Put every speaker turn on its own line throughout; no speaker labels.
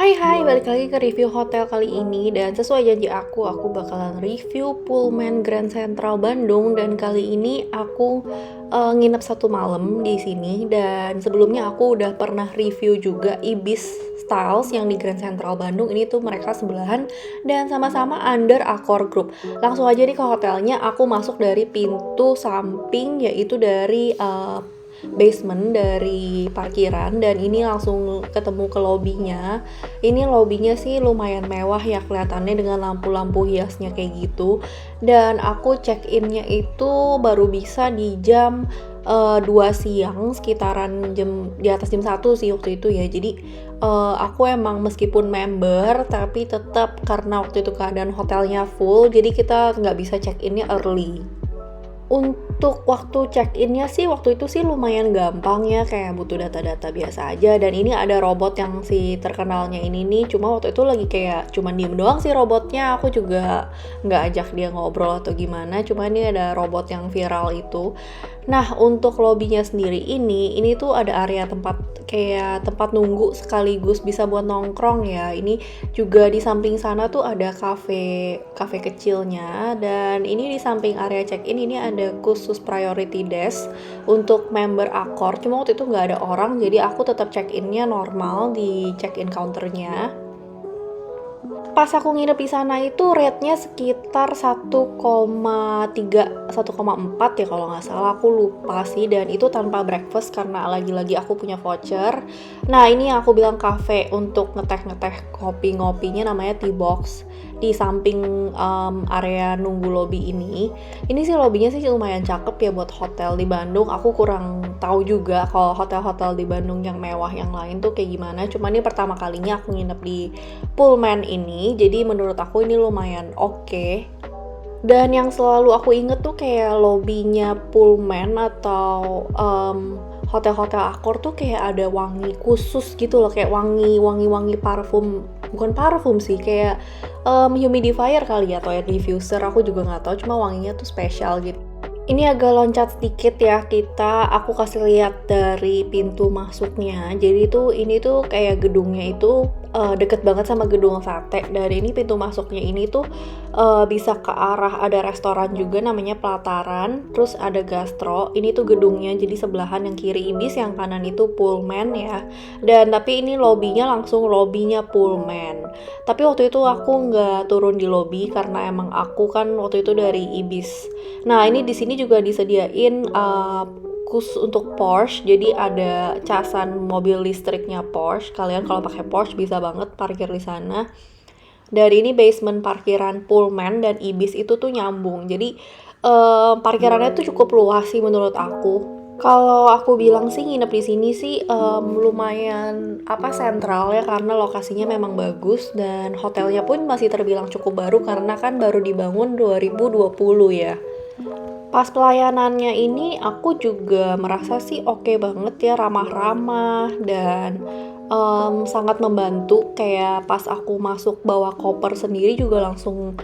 Hai, balik lagi ke review hotel kali ini. Dan sesuai janji aku bakalan review Pullman Grand Central Bandung. Dan kali ini aku nginep 1 malam di sini. Dan sebelumnya aku udah pernah review juga Ibis Styles yang di Grand Central Bandung. Ini tuh mereka sebelahan dan sama-sama under Accor Group. Langsung aja nih ke hotelnya. Aku masuk dari pintu samping, yaitu dari basement dari parkiran, dan ini langsung ketemu ke lobbynya. Ini lobbynya sih lumayan mewah ya kelihatannya, dengan lampu-lampu hiasnya kayak gitu. Dan aku check innya itu baru bisa di jam 2 siang, sekitaran jam di atas jam 1 sih waktu itu ya. Jadi aku emang meskipun member tapi tetap karena waktu itu keadaan hotelnya full, jadi kita nggak bisa check innya early. Untuk waktu check-in-nya sih waktu itu sih lumayan gampang ya, kayak butuh data-data biasa aja. Dan ini ada robot yang si terkenalnya ini nih, cuma waktu itu lagi kayak cuman diem doang sih robotnya. Aku juga nggak ajak dia ngobrol atau gimana, cuma ini ada robot yang viral itu. Nah, untuk lobbynya sendiri ini tuh ada area tempat nunggu sekaligus bisa buat nongkrong ya. Ini juga di samping sana tuh ada cafe kecilnya, dan ini di samping area check-in ini ada khusus priority desk untuk member Accor. Cuma waktu itu nggak ada orang, jadi aku tetap check-innya normal di check-in counternya. Pas aku nginep di sana itu rate-nya sekitar 1,3 1,4 ya kalau nggak salah, aku lupa sih. Dan itu tanpa breakfast karena lagi-lagi aku punya voucher. Nah, ini yang aku bilang cafe untuk ngeteh ngopi-ngopinya namanya Tea Box di samping area nunggu lobby ini. Ini sih lobbynya sih lumayan cakep ya buat hotel di Bandung. Aku kurang tahu juga kalau hotel-hotel di Bandung yang mewah yang lain tuh kayak gimana. Cuma ini pertama kalinya aku nginep di Pullman ini, jadi menurut aku ini lumayan oke. Dan yang selalu aku inget tuh kayak lobbynya Pullman atau hotel-hotel Accor tuh kayak ada wangi khusus gitu loh, kayak wangi parfum, bukan parfum sih, kayak humidifier kali ya, atau air diffuser, aku juga nggak tahu, cuma wanginya tuh spesial gitu. Ini agak loncat sedikit ya aku kasih lihat dari pintu masuknya. Jadi ini tuh kayak gedungnya itu deket banget sama gedung sate. Dari ini pintu masuknya ini tuh bisa ke arah, ada restoran juga namanya Pelataran, terus ada gastro. Ini tuh gedungnya, jadi sebelahan, yang kiri Ibis, yang kanan itu Pullman ya. Dan tapi ini lobbynya langsung lobbynya Pullman. Tapi waktu itu aku nggak turun di lobby karena emang aku kan waktu itu dari Ibis. Nah, ini di sini juga disediain khusus untuk Porsche, jadi ada casan mobil listriknya Porsche. Kalian kalau pakai Porsche bisa banget parkir di sana. Dari ini basement parkiran Pullman dan Ibis itu tuh nyambung, jadi parkirannya tuh cukup luas sih menurut aku. Kalau aku bilang sih nginep di sini sih lumayan sentral ya, karena lokasinya memang bagus dan hotelnya pun masih terbilang cukup baru karena kan baru dibangun 2020 ya. Pas pelayanannya ini aku juga merasa sih oke banget ya, ramah-ramah dan sangat membantu. Kayak pas aku masuk bawa koper sendiri juga langsung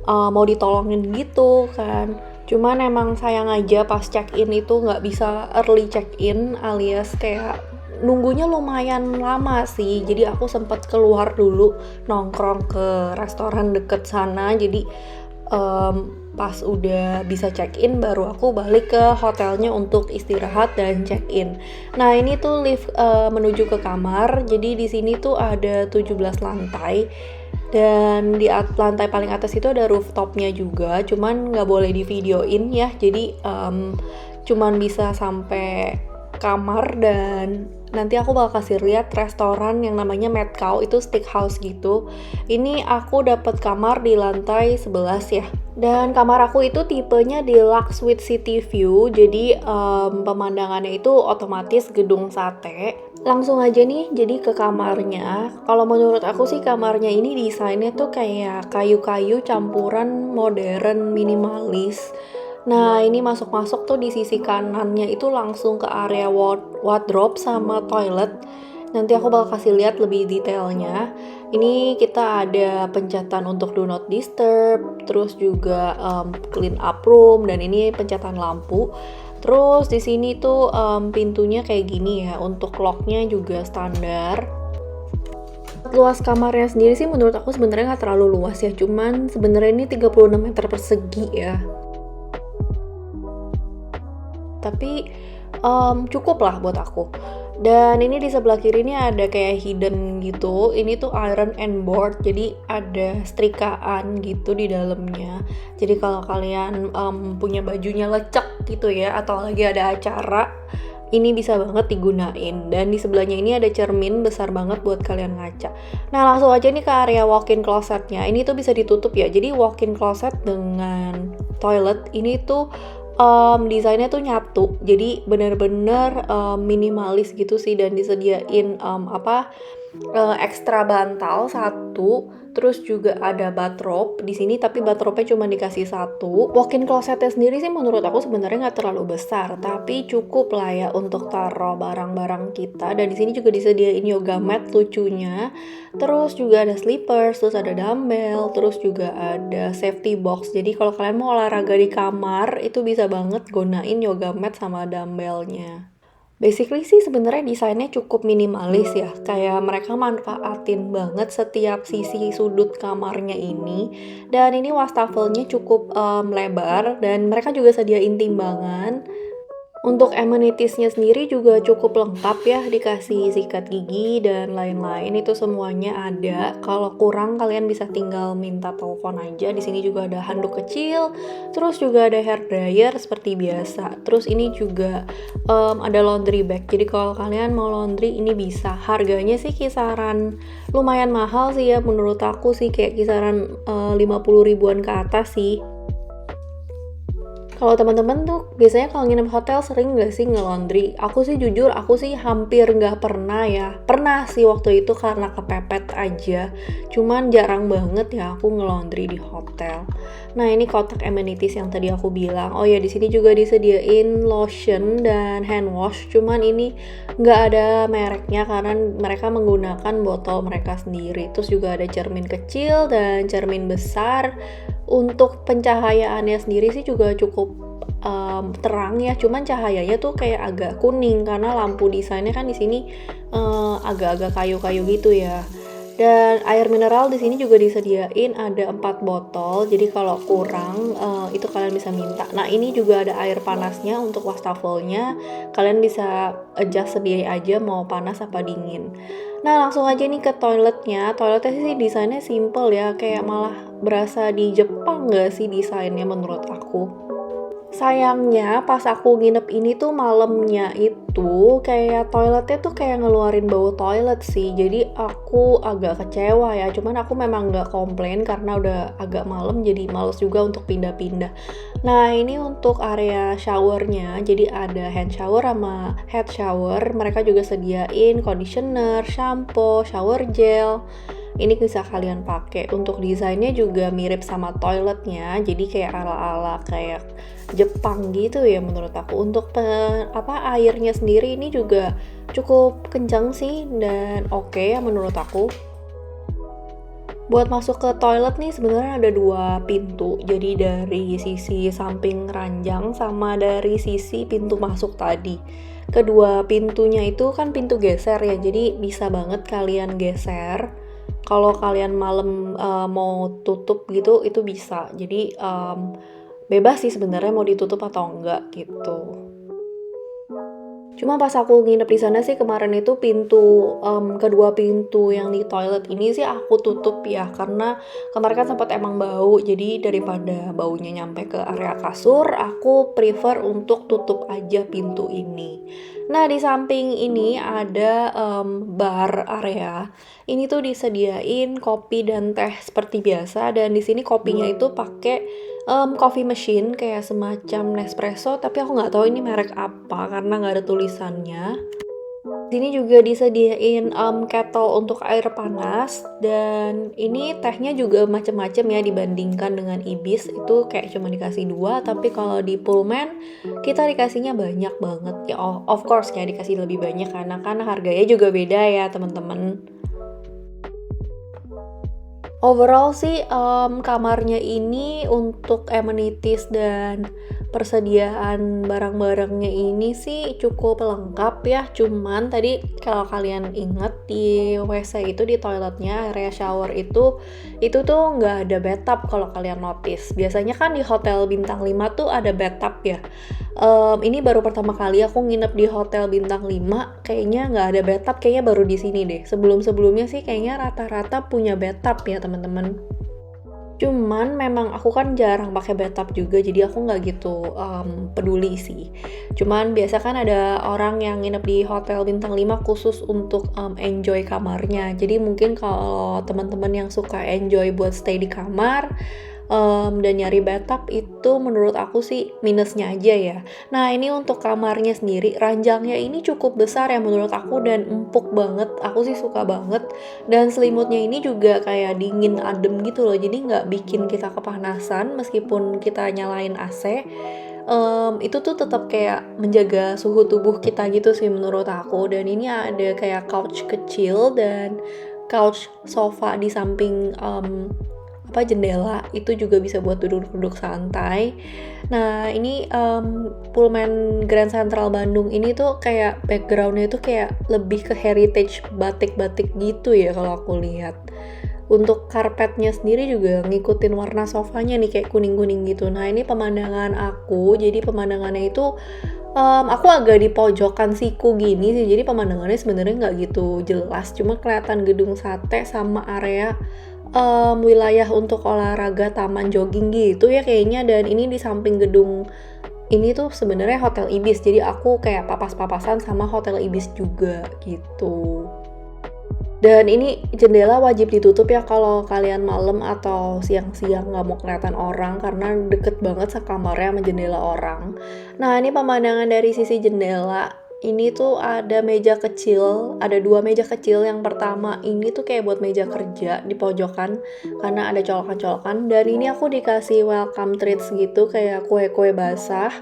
mau ditolongin gitu kan. Cuman emang sayang aja pas check-in itu nggak bisa early check-in, alias kayak nunggunya lumayan lama sih. Jadi aku sempat keluar dulu nongkrong ke restoran deket sana. Jadi pas udah bisa check-in baru aku balik ke hotelnya untuk istirahat dan check-in. Nah, ini tuh lift menuju ke kamar. Jadi di sini tuh ada 17 lantai. Dan di lantai paling atas itu ada rooftopnya juga, cuman nggak boleh di videoin ya. Jadi cuman bisa sampai kamar. Dan nanti aku bakal kasih lihat restoran yang namanya Mad Cow, itu steakhouse gitu. Ini aku dapat kamar di lantai 11 ya. Dan kamar aku itu tipenya deluxe with city view, jadi pemandangannya itu otomatis gedung sate. Langsung aja nih jadi ke kamarnya. Kalau menurut aku sih kamarnya ini desainnya tuh kayak kayu-kayu campuran modern minimalis. Nah, ini masuk-masuk tuh di sisi kanannya itu langsung ke area wardrobe sama toilet. Nanti aku bakal kasih lihat lebih detailnya. Ini kita ada pencatan untuk do not disturb, terus juga clean up room, dan ini pencatan lampu. Terus di sini tuh pintunya kayak gini ya, untuk locknya juga standar. Luas kamarnya sendiri sih menurut aku sebenarnya nggak terlalu luas ya, cuman sebenarnya ini 36 meter persegi ya. Tapi, cukup lah buat aku. Dan ini di sebelah kiri ini ada kayak hidden gitu, ini tuh iron and board, jadi ada setrikaan gitu di dalamnya. Jadi kalau kalian, punya bajunya lecek gitu ya, atau lagi ada acara, ini bisa banget digunain. Dan di sebelahnya ini ada cermin besar banget buat kalian ngaca. Nah langsung aja nih ke area walk-in closetnya, ini tuh bisa ditutup ya, jadi walk-in closet dengan toilet ini tuh desainnya tuh nyatu, jadi bener-bener, minimalis gitu sih dan disediain, ekstra bantal satu, terus juga ada bathrobe di sini tapi bathrobe-nya cuma dikasih satu. Walk-in closet-nya sendiri sih menurut aku sebenarnya nggak terlalu besar, tapi cukup lah ya untuk taruh barang-barang kita dan di sini juga disediain yoga mat lucunya. Terus juga ada slippers, terus ada dumbbell, terus juga ada safety box. Jadi kalau kalian mau olahraga di kamar, itu bisa banget gunain yoga mat sama dumbbellnya. Basically sih sebenarnya desainnya cukup minimalis ya, kayak mereka manfaatin banget setiap sisi sudut kamarnya ini. Dan ini wastafelnya cukup lebar dan mereka juga sediain timbangan. Untuk amenities-nya sendiri juga cukup lengkap ya, dikasih sikat gigi dan lain-lain itu semuanya ada. Kalau kurang kalian bisa tinggal minta telepon aja. Di sini juga ada handuk kecil, terus juga ada hair dryer seperti biasa. Terus ini juga ada laundry bag. Jadi kalau kalian mau laundry ini bisa. Harganya sih kisaran lumayan mahal sih ya menurut aku sih kayak kisaran 50 ribuan ke atas sih. Kalau teman-teman tuh biasanya kalau nginep hotel sering nggak sih nge-laundry? Aku sih jujur, aku sih hampir nggak pernah ya. Pernah sih waktu itu karena kepepet aja. Cuman jarang banget ya aku nge-laundry di hotel. Nah ini kotak amenities yang tadi aku bilang. Oh ya di sini juga disediain lotion dan hand wash. Cuman ini nggak ada mereknya karena mereka menggunakan botol mereka sendiri. Terus juga ada cermin kecil dan cermin besar. Untuk pencahayaannya sendiri sih juga cukup terang ya, cuman cahayanya tuh kayak agak kuning karena lampu desainnya kan di sini agak-agak kayu-kayu gitu ya. Dan air mineral di sini juga disediain ada 4 botol, jadi kalau kurang itu kalian bisa minta. Nah ini juga ada air panasnya untuk wastafelnya, kalian bisa adjust sendiri aja mau panas apa dingin. Nah langsung aja nih ke toiletnya sih desainnya simple ya, kayak malah berasa di Jepang gak sih desainnya menurut aku. Sayangnya pas aku nginep ini tuh malamnya itu kayak toiletnya tuh kayak ngeluarin bau toilet sih. Jadi aku agak kecewa ya. Cuman aku memang nggak komplain karena udah agak malam jadi males juga untuk pindah-pindah. Nah ini untuk area showernya. Jadi ada hand shower sama head shower. Mereka juga sediain conditioner, shampoo, shower gel. Ini bisa kalian pakai. Untuk desainnya juga mirip sama toiletnya. Jadi kayak ala-ala kayak Jepang gitu ya menurut aku. Untuk airnya sendiri ini juga cukup kencang sih dan oke ya menurut aku. Buat masuk ke toilet nih sebenarnya ada 2 pintu. Jadi dari sisi samping ranjang sama dari sisi pintu masuk tadi. Kedua pintunya itu kan pintu geser ya. Jadi bisa banget kalian geser. Kalau kalian malam mau tutup gitu itu bisa. Jadi bebas sih sebenarnya mau ditutup atau enggak gitu. Cuma pas aku nginep di sana sih kemarin itu kedua pintu yang di toilet ini sih aku tutup ya karena kemarin kan sempat emang bau jadi daripada baunya nyampe ke area kasur aku prefer untuk tutup aja pintu ini. Nah di samping ini ada bar area. Ini tuh disediain kopi dan teh seperti biasa dan di sini kopinya itu pakai coffee machine kayak semacam Nespresso tapi aku nggak tahu ini merek apa karena nggak ada tulisannya. Di sini juga disediain kettle untuk air panas dan ini tehnya juga macam-macam ya dibandingkan dengan Ibis itu kayak cuma dikasih 2 tapi kalau di Pullman kita dikasihnya banyak banget ya of course kayak dikasih lebih banyak karena kan harganya juga beda ya teman-teman. Overall sih, kamarnya ini untuk amenities dan persediaan barang-barangnya ini sih cukup lengkap ya, cuman tadi kalau kalian inget di WC itu, di toiletnya, area shower itu tuh nggak ada bathtub kalau kalian notice. Biasanya kan di hotel bintang 5 tuh ada bathtub ya. Ini baru pertama kali aku nginep di hotel bintang 5, kayaknya nggak ada bathtub, kayaknya baru di sini deh. Sebelum-sebelumnya sih kayaknya rata-rata punya bathtub ya teman-teman. Cuman memang aku kan jarang pakai bathtub juga, jadi aku nggak gitu peduli sih. Cuman biasa kan ada orang yang nginep di hotel bintang 5 khusus untuk enjoy kamarnya. Jadi mungkin kalau teman-teman yang suka enjoy buat stay di kamar dan nyari bathtub, itu menurut aku sih minusnya aja ya. Nah ini untuk kamarnya sendiri, ranjangnya ini cukup besar ya menurut aku dan empuk banget. Aku sih suka banget. Dan selimutnya ini juga kayak dingin adem gitu loh, jadi nggak bikin kita kepanasan meskipun kita nyalain AC. Itu tuh tetap kayak menjaga suhu tubuh kita gitu sih menurut aku. Dan ini ada kayak couch kecil dan couch sofa di samping jendela, itu juga bisa buat duduk-duduk santai. Nah ini Pullman Grand Central Bandung ini tuh kayak backgroundnya itu kayak lebih ke heritage batik-batik gitu ya kalau aku lihat. Untuk karpetnya sendiri juga ngikutin warna sofanya nih kayak kuning-kuning gitu. Nah ini pemandangan aku, jadi pemandangannya itu aku agak di pojokan siku gini sih, jadi pemandangannya sebenarnya nggak gitu jelas, cuma kelihatan gedung sate sama area wilayah untuk olahraga taman jogging gitu ya kayaknya. Dan ini di samping gedung ini tuh sebenarnya Hotel Ibis, jadi aku kayak papas-papasan sama Hotel Ibis juga gitu. Dan ini jendela wajib ditutup ya kalau kalian malam atau siang-siang nggak mau kelihatan orang, karena deket banget sekamarnya sama jendela orang. Nah ini pemandangan dari sisi jendela. Ini tuh ada meja kecil, ada 2 meja kecil. Yang pertama ini tuh kayak buat meja kerja di pojokan karena ada colokan-colokan. Dan ini aku dikasih welcome treats gitu kayak kue-kue basah.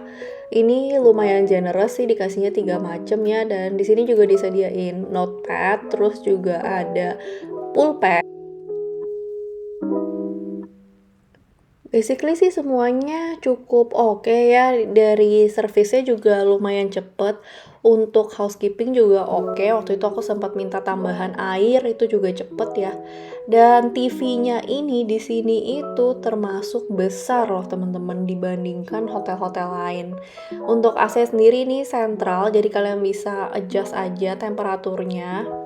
Ini lumayan generous sih, dikasihnya 3 macem ya. Dan di sini juga disediain notepad, terus juga ada pulpen. Basically sih semuanya cukup oke ya, dari servisnya juga lumayan cepet, untuk housekeeping juga oke. Waktu itu aku sempat minta tambahan air, itu juga cepet ya. Dan TV-nya ini di sini itu termasuk besar loh teman-teman dibandingkan hotel-hotel lain. Untuk AC sendiri nih sentral, jadi kalian bisa adjust aja temperaturnya.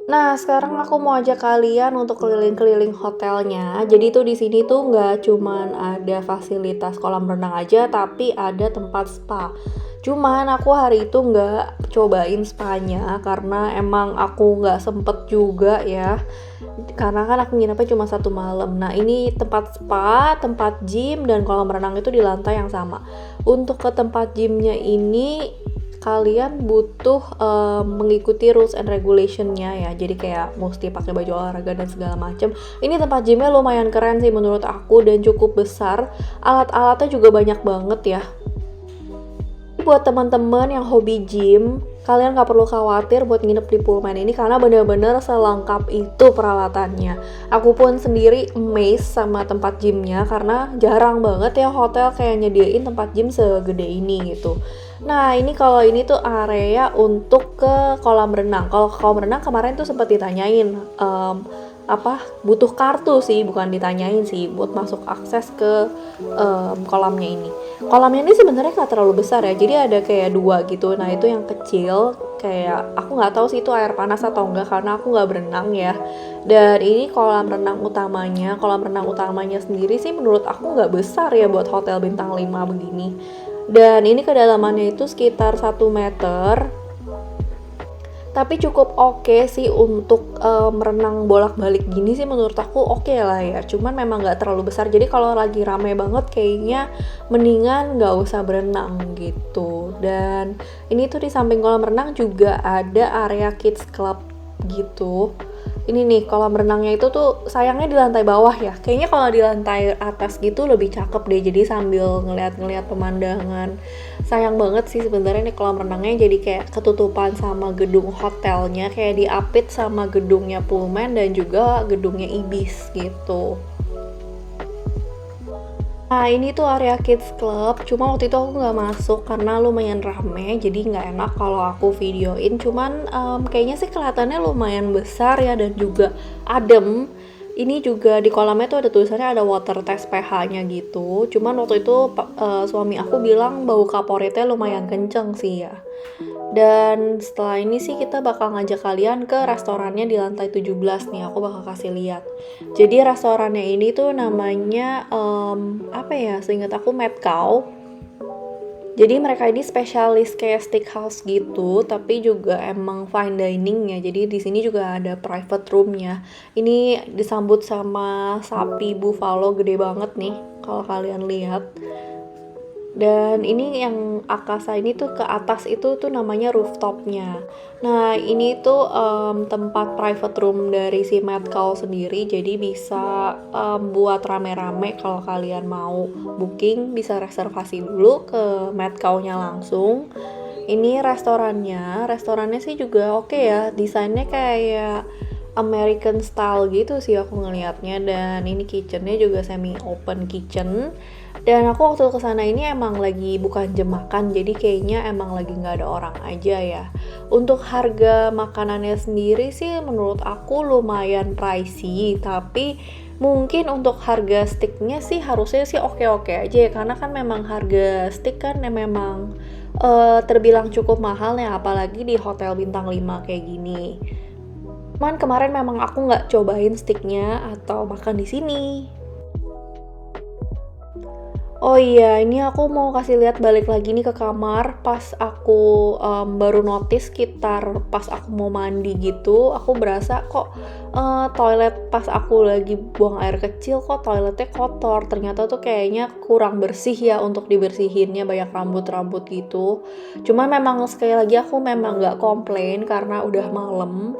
Nah, sekarang aku mau ajak kalian untuk keliling-keliling hotelnya. Jadi tuh di sini tuh nggak cuman ada fasilitas kolam renang aja, tapi ada tempat spa. Cuman aku hari itu nggak cobain spanya karena emang aku nggak sempet juga ya. Karena kan aku nginepnya cuma 1 malam. Nah, ini tempat spa, tempat gym, dan kolam renang itu di lantai yang sama. Untuk ke tempat gymnya ini kalian butuh mengikuti rules and regulation-nya ya, jadi kayak mesti pakai baju olahraga dan segala macem. Ini tempat gymnya lumayan keren sih menurut aku dan cukup besar, alat-alatnya juga banyak banget ya. Buat teman-teman yang hobi gym, kalian gak perlu khawatir buat nginep di Pullman ini karena bener-bener selengkap itu peralatannya. Aku pun sendiri amazed sama tempat gymnya karena jarang banget ya hotel kayak nyediain tempat gym segede ini gitu. Nah ini kalau ini tuh area untuk ke kolam renang. Kalau ke kolam renang kemarin tuh sempat ditanyain butuh kartu sih, bukan ditanyain sih, buat masuk akses ke kolamnya ini. Kolamnya ini sebenarnya nggak terlalu besar ya, jadi ada kayak 2 gitu. Nah itu yang kecil, kayak aku nggak tahu sih itu air panas atau enggak karena aku nggak berenang ya. Dan ini kolam renang utamanya sendiri sih menurut aku nggak besar ya buat hotel bintang 5 begini. Dan ini kedalamannya itu sekitar 1 meter. Tapi cukup oke sih untuk merenang bolak-balik gini sih menurut aku oke lah ya. Cuman memang nggak terlalu besar. Jadi kalau lagi rame banget kayaknya mendingan nggak usah berenang gitu. Dan ini tuh di samping kolam renang juga ada area kids club gitu. Ini nih kolam renangnya itu tuh sayangnya di lantai bawah ya. Kayaknya kalau di lantai atas gitu lebih cakep deh. Jadi sambil ngeliat-ngeliat pemandangan Sayang banget sih sebenarnya nih kolam renangnya jadi kayak ketutupan sama gedung hotelnya, kayak diapit sama gedungnya Pullman dan juga gedungnya Ibis gitu. Nah, ini tuh area kids club, cuma waktu itu aku nggak masuk karena lumayan rame, jadi nggak enak kalau aku videoin. Cuman kayaknya sih kelihatannya lumayan besar ya dan juga adem. Ini juga di kolamnya tuh ada tulisannya ada water test pH-nya gitu. Cuman waktu itu suami aku bilang bau kaporitnya lumayan kenceng sih ya. Dan setelah ini sih kita bakal ngajak kalian ke restorannya di lantai 17 nih, aku bakal kasih lihat. Jadi restorannya ini tuh namanya apa ya? Seingat aku Mad Cow. Jadi mereka ini spesialis kayak steakhouse gitu, tapi juga emang fine dining ya. Jadi di sini juga ada private roomnya. Ini disambut sama sapi buffalo gede banget nih, kalau kalian lihat. Dan ini yang Akasa ini tuh ke atas itu tuh namanya rooftopnya. Nah ini tuh tempat private room dari si Mad Cow sendiri, jadi bisa buat rame-rame. Kalau kalian mau booking bisa reservasi dulu ke Mad Cow-nya langsung. Ini restorannya sih juga oke ya, desainnya kayak American style gitu sih aku ngelihatnya. Dan ini kitchennya juga semi open kitchen. Dan aku waktu kesana ini emang lagi bukan jam makan, jadi kayaknya emang lagi nggak ada orang aja ya. Untuk harga makanannya sendiri sih menurut aku lumayan pricey, tapi mungkin untuk harga steaknya sih harusnya sih oke-oke aja ya, karena kan memang harga steak kan memang terbilang cukup mahal ya, apalagi di hotel bintang 5 kayak gini. Cuman kemarin memang aku nggak cobain steaknya atau makan di sini. Oh iya, ini aku mau kasih lihat balik lagi nih ke kamar. Pas aku baru notice sekitar pas aku mau mandi gitu, aku berasa kok toilet pas aku lagi buang air kecil kok toiletnya kotor. Ternyata tuh kayaknya kurang bersih ya untuk dibersihinnya, banyak rambut-rambut gitu. Cuman memang sekali lagi aku memang nggak komplain karena udah malam.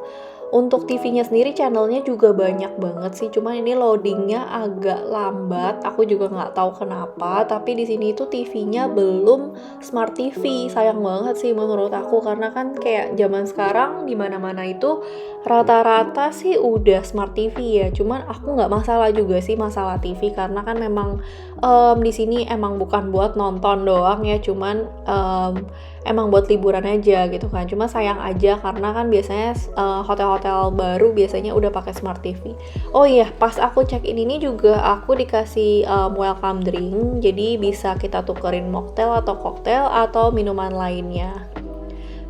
Untuk TV-nya sendiri channelnya juga banyak banget sih, cuman ini loadingnya agak lambat. Aku juga nggak tahu kenapa, tapi di sini tuh TV-nya belum Smart TV. Sayang banget sih menurut aku, karena kan kayak zaman sekarang di mana-mana itu rata-rata sih udah Smart TV ya. Cuman aku nggak masalah juga sih masalah TV, karena kan memang di sini emang bukan buat nonton doang ya, cuman emang buat liburan aja gitu kan. Cuma sayang aja karena kan biasanya hotel-hotel baru biasanya udah pakai Smart TV. Oh iya, pas aku check in ini juga aku dikasih welcome drink, jadi bisa kita tukerin mocktail atau koktail atau minuman lainnya.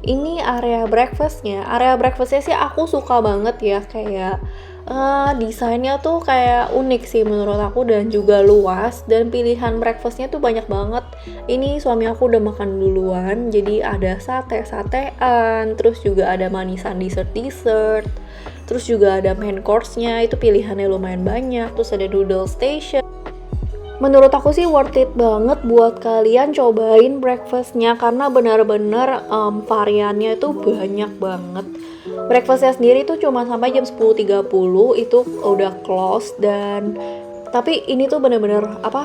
Ini area breakfastnya sih aku suka banget ya, kayak desainnya tuh kayak unik sih menurut aku dan juga luas, dan pilihan breakfastnya tuh banyak banget. Ini suami aku udah makan duluan, jadi ada sate-satean, terus juga ada manisan dessert, terus juga ada main course-nya, itu pilihannya lumayan banyak, terus ada noodle station. Menurut aku sih worth it banget buat kalian cobain breakfastnya, karena benar-benar variannya itu banyak banget. Breakfastnya sendiri tuh cuma sampai jam 10.30 itu udah close, dan tapi ini tuh benar-benar apa?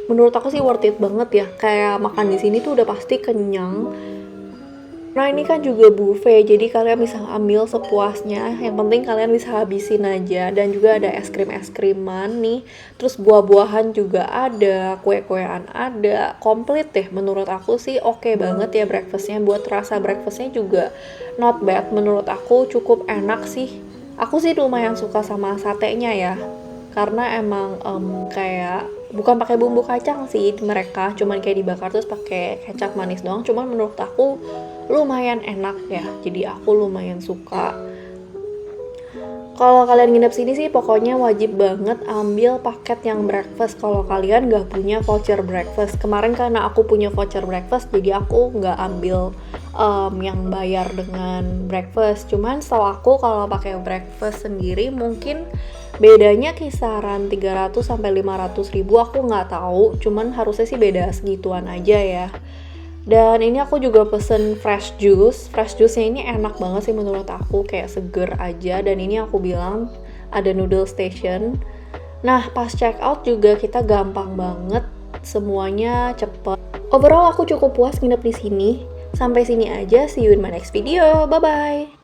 Menurut aku sih worth it banget ya. Kayak makan di sini tuh udah pasti kenyang. Nah ini kan juga buffet, jadi kalian bisa ambil sepuasnya. Yang penting kalian bisa habisin aja. Dan juga ada es krim-es-kriman nih. Terus buah-buahan juga ada, kue-kuean ada. Komplit deh, menurut aku sih oke banget ya breakfastnya. Buat rasa breakfastnya juga not bad. Menurut aku cukup enak sih. Aku sih lumayan suka sama satenya ya. Karena emang kayak bukan pakai bumbu kacang sih mereka, cuman kayak dibakar terus pakai kecap manis doang. Cuman menurut aku lumayan enak ya, jadi aku lumayan suka. Kalau kalian nginep sini sih pokoknya wajib banget ambil paket yang breakfast kalau kalian nggak punya voucher breakfast. Kemarin karena aku punya voucher breakfast, jadi aku nggak ambil yang bayar dengan breakfast. Cuman setahu aku kalau pakai breakfast sendiri mungkin bedanya kisaran 300 sampai 500 ribu, aku nggak tahu. Cuman harusnya sih beda segituan aja ya. Dan ini aku juga pesen fresh juice-nya ini enak banget sih menurut aku, kayak seger aja. Dan ini aku bilang ada noodle station. Nah pas check out juga kita gampang banget, semuanya cepet. Overall aku cukup puas nginep di sini. Sampai sini aja, see you in my next video. Bye bye.